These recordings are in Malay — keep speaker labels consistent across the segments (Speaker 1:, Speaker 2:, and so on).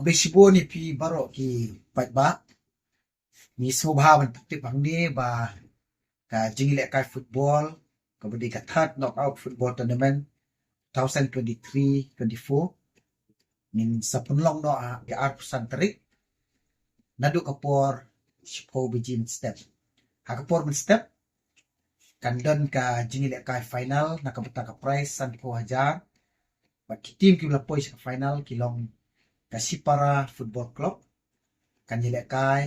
Speaker 1: Obesibo ni pi baro ki pat ba ni sobha man putih bang ni ba ka jingile kai football kabadi ka third knockout football tournament 2023-24 min sapunlong no ya arpusan terik nadu kapor sipo bijin step hakapor min step kandon ka jingile kai final nakabata ka prize san ko hajar ba team ki lapoi sa final kilong Kasipara Football Club kanjile kai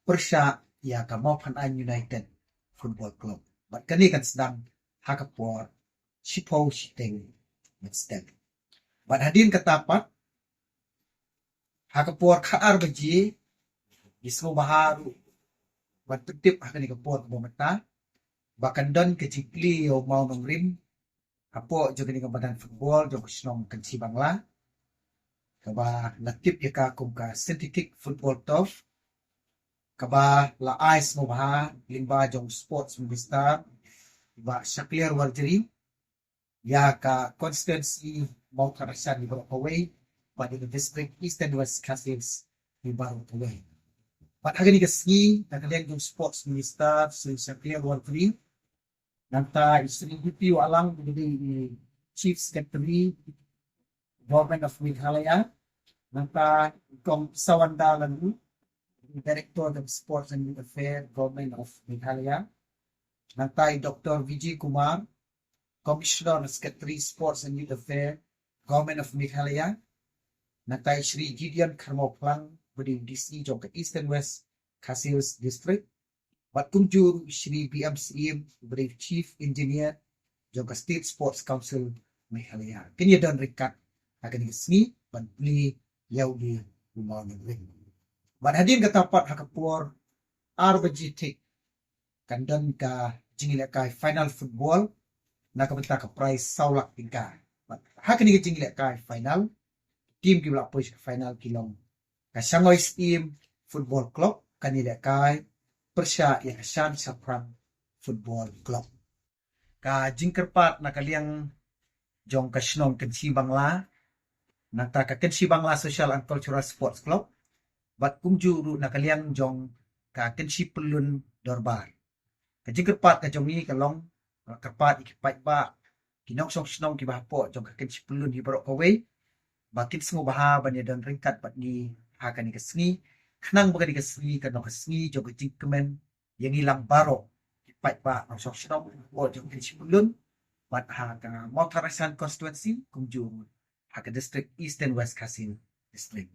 Speaker 1: Persya ya ka Madan United Football Club bat kani kan sedang hakapor sipo siteng step bat hadin katapat hakapor khaar baji ismo baharu bat tetip hakani kapor bomata bakandon ke Chipli yo mau nongrim apo jogi ni Madan football jog snong Kynshi Bangla kaba natip ya ka kum ka synthetic football turf kaba la ice mo baha limba jong sports minister ba Shakliar warjeri ya ka constituency mau karasan ni away pada the district east and west castles ni baru away pat hagani ka sngi nakalian jong sports minister si Shakliar warjeri nanta istri DP walang jadi chief secretary government of Meghalaya nanta kom sawanda lalu director of sports and youth affairs government of Meghalaya nanta Dr. Vijay Kumar commissioner of secretary sports and youth affairs government of Meghalaya nanta Shri Gideon Karmo Phlang budi DC jog east and west Khasils district Bat kunjur Shri BMCM Brief Chief Engineer Juga State Sports Council Meghalaya. Kini dan rekat akan sini ban Plie yau di rumah negeri. Ban hadin katapat hakapur RBGT kandan ka jingile kai final football nak benta ka prize saulak tingka. Bat hakani ka jingile kai final team ki bla push final kilong. Ka Shanghai Steam Football Club kanile kai Persya yang Shan Sapram Football Club. Ka jingkerpat nakaliang jong kasnong Kynshi Bangla nata ka Kynshi Bangla Social and Cultural Sports Club bat kumjuru nakaliang jong ka Kynshi Pelun Dorbar. Ka jingkerpat ka jong ni kalong kerpat ikipat ba kinong song snong ki bahapo jong ka Kynshi Pelun hi barok away bakin semua baha banya dan ringkat bat ni akan ni kesni kenang bagadi kesni kanong kesni jog jingkemen yang hilang baro kipat ba sok snong o jog Kynshi Pelun bat ha ka Mautarasan constituency kumjur ha ka district east and west Kasin district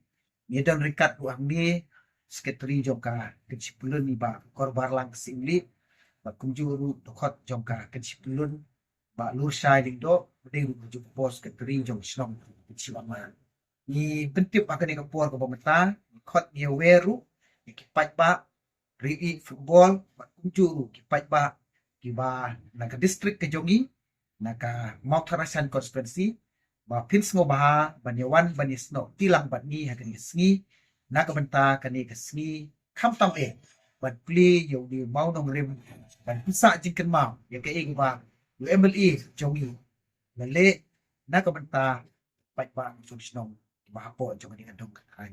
Speaker 1: ni dan ringkat buang ni secretary jong ka Kynshi Pelun ni ba korbarlang singli ba kumjuru dokot jong ka Kynshi Pelun ba lur shai ding do ding jong pos secretary jong snong Kynshi Bangla ni pentip akan ni kapor ko pamata kot ni weru ikipat ba ri football ba kumjuru kipat ba kiba naka district ke jongi naka Mautarasan constituency ba pins ngo baha banyawan banisno tilang bat ni akan ni sngi naka benta kani ke sngi kamtam bat Plie yo di mau nong rim ban pisa jingken mau ya ke ing ba UMLE jongi lele naka benta pat ba song snong ba po jong ni andong kan